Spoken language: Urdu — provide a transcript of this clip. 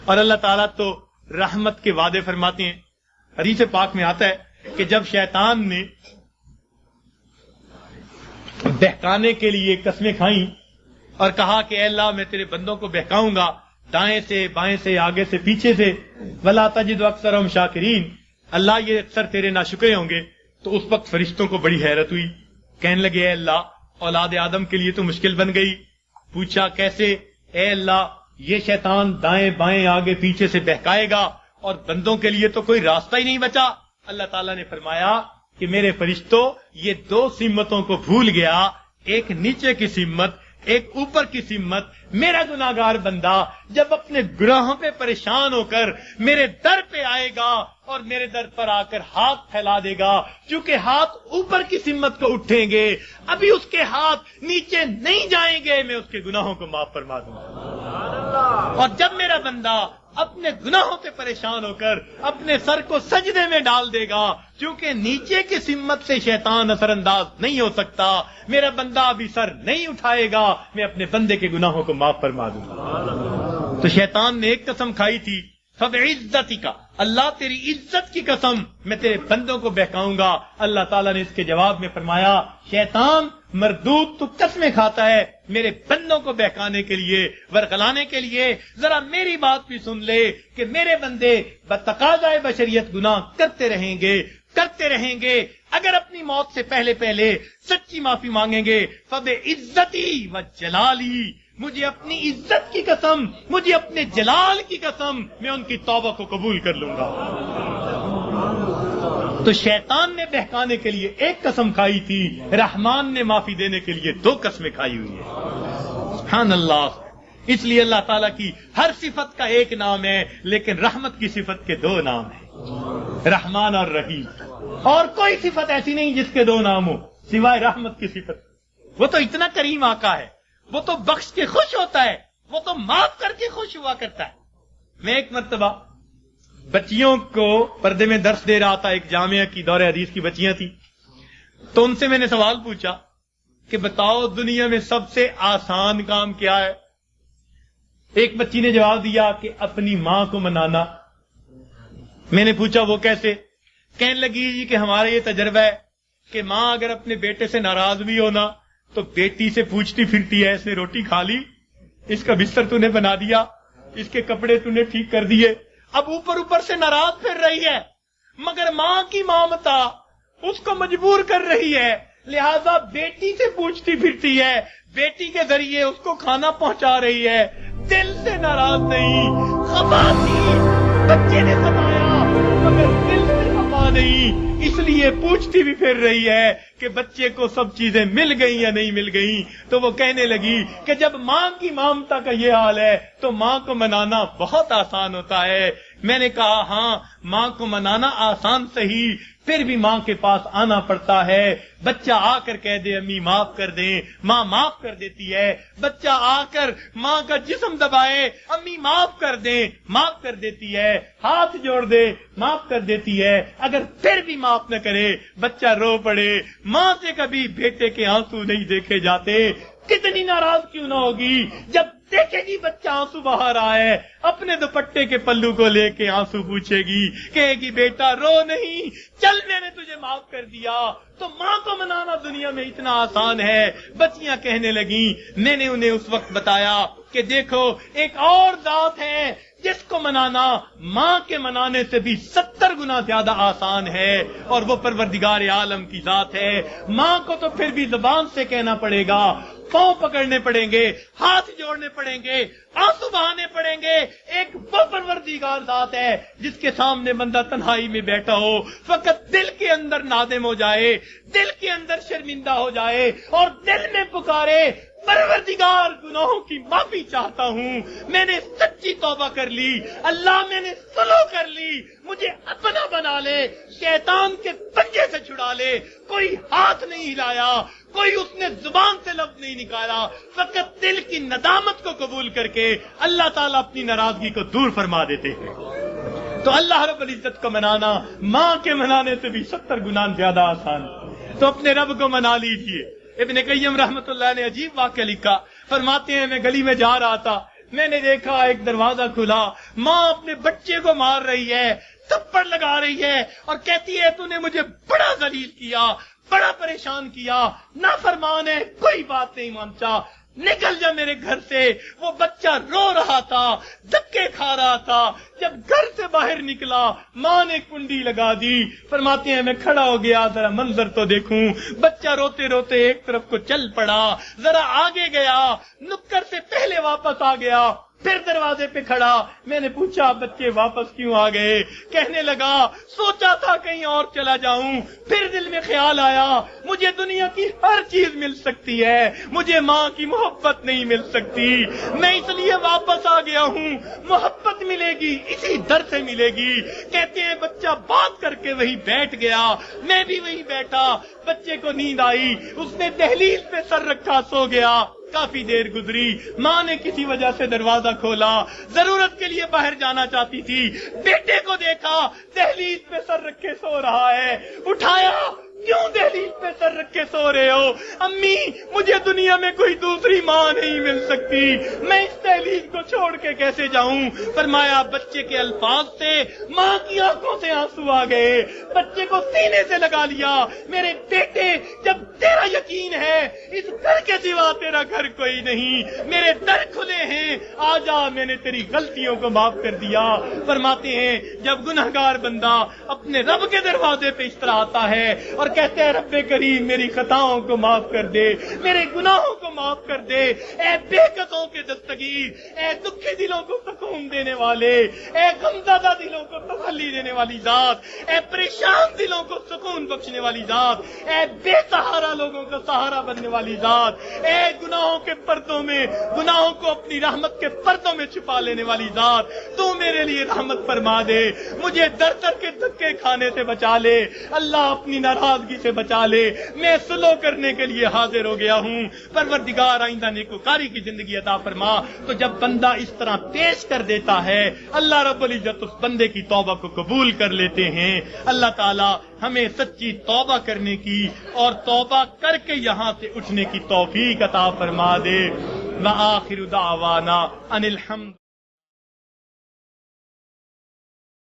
اور اللہ تعالیٰ تو رحمت کے وعدے فرماتے ہیں. حدیث پاک میں آتا ہے کہ جب شیطان نے بہکانے کے لیے قسمیں کھائیں اور کہا کہ اے اللہ میں تیرے بندوں کو بہکاؤں گا دائیں سے بائیں سے آگے سے پیچھے سے، وَلَا تَجِدُ أَكْثَرَهُمْ شَاكِرِينَ، اللہ یہ اکثر تیرے ناشکرے ہوں گے. تو اس وقت فرشتوں کو بڑی حیرت ہوئی، کہنے لگے اے اللہ اولاد آدم کے لیے تو مشکل بن گئی. پوچھا کیسے؟ اے اللہ یہ شیطان دائیں بائیں آگے پیچھے سے بہکائے گا اور بندوں کے لیے تو کوئی راستہ ہی نہیں بچا. اللہ تعالیٰ نے فرمایا کہ میرے فرشتوں یہ دو سمتوں کو بھول گیا، ایک نیچے کی سمت ایک اوپر کی سمت. میرا گناہگار بندہ جب اپنے گناہوں پہ پریشان ہو کر میرے در پہ آئے گا اور میرے در پر آ کر ہاتھ پھیلا دے گا، چونکہ ہاتھ اوپر کی سمت کو اٹھیں گے، ابھی اس کے ہاتھ نیچے نہیں جائیں گے، میں اس کے گناہوں کو معاف فرما دوں گا. اور جب میرا بندہ اپنے گناہوں سے پریشان ہو کر اپنے سر کو سجدے میں ڈال دے گا، کیونکہ نیچے کی سمت سے شیطان اثر انداز نہیں ہو سکتا، میرا بندہ ابھی سر نہیں اٹھائے گا، میں اپنے بندے کے گناہوں کو معاف فرما دوں گا. تو شیطان نے ایک قسم کھائی تھی، فَبِعِزَّتِكَ، اللہ تیری عزت کی قسم میں تیرے بندوں کو بہکاؤں گا. اللہ تعالیٰ نے اس کے جواب میں فرمایا شیطان مردود تو قسمیں کھاتا ہے میرے بندوں کو بہکانے کے لیے، ورغلانے کے لیے. ذرا میری بات بھی سن لے کہ میرے بندے بتقاضائے بشریت گناہ کرتے رہیں گے اگر اپنی موت سے پہلے سچی معافی مانگیں گے. فَبِعِزَّتِي وَجَلَالِي، مجھے اپنی عزت کی قسم، مجھے اپنے جلال کی قسم، میں ان کی توبہ کو قبول کر لوں گا. تو شیطان نے بہکانے کے لیے ایک قسم کھائی تھی، رحمان نے معافی دینے کے لیے دو قسمیں کھائی ہوئی ہیں. سبحان اللہ. اس لیے اللہ تعالیٰ کی ہر صفت کا ایک نام ہے، لیکن رحمت کی صفت کے دو نام ہیں، رحمان اور رحیم. اور کوئی صفت ایسی نہیں جس کے دو نام ہو سوائے رحمت کی صفت. وہ تو اتنا کریم آقا ہے، وہ تو بخش کے خوش ہوتا ہے، وہ تو معاف کر کے خوش ہوا کرتا ہے. میں ایک مرتبہ بچیوں کو پردے میں درس دے رہا تھا، ایک جامعہ کی دور حدیث کی بچیاں تھیں، تو ان سے میں نے سوال پوچھا کہ بتاؤ دنیا میں سب سے آسان کام کیا ہے؟ ایک بچی نے جواب دیا کہ اپنی ماں کو منانا. میں نے پوچھا وہ کیسے؟ کہنے لگی جی کہ ہمارا یہ تجربہ ہے کہ ماں اگر اپنے بیٹے سے ناراض بھی ہونا تو بیٹی سے پوچھتی پھرتی ہے، اس نے روٹی کھا لی، اس کا بستر تو نے بنا دیا، اس کے کپڑے تو نے ٹھیک کر دیے. اب اوپر سے ناراض پھر رہی ہے، مگر ماں کی مامتا اس کو مجبور کر رہی ہے، لہذا بیٹی سے پوچھتی پھرتی ہے، بیٹی کے ذریعے اس کو کھانا پہنچا رہی ہے، دل سے ناراض نہیں. خفا تھی، بچے نے ستایا مگر دل سے خفا نہیں، اس لیے پوچھتی بھی پھر رہی ہے کہ بچے کو سب چیزیں مل گئیں یا نہیں مل گئیں. تو وہ کہنے لگی کہ جب ماں کی مامتا کا یہ حال ہے تو ماں کو منانا بہت آسان ہوتا ہے. میں نے کہا ہاں ماں کو منانا آسان صحیح، پھر بھی ماں کے پاس آنا پڑتا ہے. بچہ آ کر کہہ دے امی معاف کر دیں، ماں معاف کر دیتی ہے. بچہ آ کر ماں کا جسم دبائے، امی معاف کر دیں، معاف کر دیتی ہے. ہاتھ جوڑ دے، معاف کر دیتی ہے. اگر پھر بھی معاف نہ کرے، بچہ رو پڑے. ماں سے کبھی بیٹے کے آنسو نہیں دیکھے جاتے. کتنی ناراض کیوں نہ ہوگی جب دیکھے گی بچہ آنسو بہا رہا ہے، اپنے دوپٹے کے پلو کو لے کے آنسو پوچھے گی، کہے گی بیٹا رو نہیں، چل میں نے تجھے معاف کر دیا. تو ماں کو منانا دنیا میں اتنا آسان ہے. بچیاں کہنے لگیں، میں نے انہیں اس وقت بتایا کہ دیکھو ایک اور ذات ہے جس کو منانا ماں کے منانے سے بھی 70 گنا زیادہ آسان ہے، اور وہ پروردگار عالم کی ذات ہے. ماں کو تو پھر بھی زبان سے کہنا پڑے گا، پاؤں پکڑنے پڑیں گے، ہاتھ جوڑنے پڑیں گے، آنسو بہانے پڑیں گے. ایک وہ پروردگار ذات ہے جس کے سامنے بندہ تنہائی میں بیٹھا ہو، فقط دل کے اندر نادم ہو جائے، دل کے اندر شرمندہ ہو جائے اور دل میں پکارے پروردگار گناہوں کی معافی چاہتا ہوں، میں نے سچی توبہ کر لی، اللہ میں نے صلح کر لی، مجھے اپنا بنا لے، شیطان کے پنجے سے چھڑا لے. کوئی ہاتھ نہیں ہلایا، کوئی اس نے زبان سے لفظ نہیں نکالا، فقط دل کی ندامت کو قبول کر کے اللہ تعالیٰ اپنی ناراضگی کو دور فرما دیتے ہیں. تو اللہ رب العزت کو منانا ماں کے منانے سے بھی 70 گنا زیادہ آسان. تو اپنے رب کو منا لیجئے. ابن قیم رحمت اللہ نے عجیب واقعہ لکھا، فرماتے ہیں میں گلی میں جا رہا تھا، میں نے دیکھا ایک دروازہ کھلا، ماں اپنے بچے کو مار رہی ہے، تھپڑ لگا رہی ہے اور کہتی ہے تو نے مجھے بڑا ذلیل کیا، بڑا پریشان کیا، نافرمان ہے، کوئی بات نہیں مانتا، نکل جا میرے گھر سے۔ وہ بچہ رو رہا تھا، دھکے کھا رہا تھا، جب گھر سے باہر نکلا ماں نے کنڈی لگا دی۔ فرماتے ہیں میں کھڑا ہو گیا ذرا منظر تو دیکھوں، بچہ روتے روتے ایک طرف کو چل پڑا، ذرا آگے گیا، نکر سے پہلے واپس آ گیا، پھر دروازے پہ کھڑا۔ میں نے پوچھا بچے واپس کیوں آ گئے؟ کہنے لگا سوچا تھا کہیں اور چلا جاؤں، پھر دل میں خیال آیا مجھے دنیا کی ہر چیز مل سکتی ہے، مجھے ماں کی محبت نہیں مل سکتی، میں اس لیے واپس آ گیا ہوں، محبت ملے گی اسی در سے ملے گی۔ کہتے ہیں بچہ بات کر کے وہی بیٹھ گیا، میں بھی وہی بیٹھا، بچے کو نیند آئی، اس نے دہلیز پہ سر رکھا سو گیا۔ کافی دیر گزری، ماں نے کسی وجہ سے دروازہ کھولا، ضرورت کے لیے باہر جانا چاہتی تھی، بیٹے کو دیکھا دہلیز پہ سر رکھے سو رہا ہے، اٹھایا، کیوں دہلیز پہ سر رکھے سو رہے ہو؟ امی مجھے دنیا میں کوئی دوسری ماں نہیں مل سکتی، میں اس دہلیز کو چھوڑ کے کیسے جاؤں؟ فرمایا بچے کے الفاظ سے ماں کی آنکھوں سے آنسو آ گئے، بچے کو سینے سے لگا لیا، میرے بیٹے جب تیرا یقین ہے اس گھر کے سوا تیرا گھر کوئی نہیں، میرے در کھلے ہیں، آ جا، میں نے تیری غلطیوں کو معاف کر دیا۔ فرماتے ہیں جب گنہگار بندہ اپنے رب کے دروازے پہ اس طرح آتا ہے اور کہتے ہیں رب کریم میری خطاؤں کو معاف کر دے، میرے گناہوں کو معاف کر دے، اے بے قصوں کے دستگیر، اے دکھی دلوں کو سکون دینے والے، اے غمزدہ دلوں کو تسلی دینے والی ذات، اے پریشان دلوں کو سکون بخشنے والی ذات، اے بے سہارا لوگوں کا سہارا بننے والی ذات، اے گناہوں کے پردوں میں، گناہوں کو اپنی رحمت کے پردوں میں چھپا لینے والی ذات، تو میرے لیے رحمت فرما دے، مجھے در در کے دھکے کھانے سے بچا لے، اللہ اپنی ناراضگی سے بچا لے، میں صلح کرنے کے لیے حاضر ہو گیا ہوں، پروردگار آئندہ نیکوکاری کی زندگی عطا فرما۔ تو جب بندہ اس طرح پیش کر دیتا ہے اللہ رب العزت اس بندے کی توبہ کو قبول کر لیتے ہیں۔ اللہ تعالی ہمیں سچی توبہ کرنے کی اور توبہ کر کے یہاں سے اٹھنے کی توفیق عطا فرما دے۔ وآخر دعوانا ان الحمد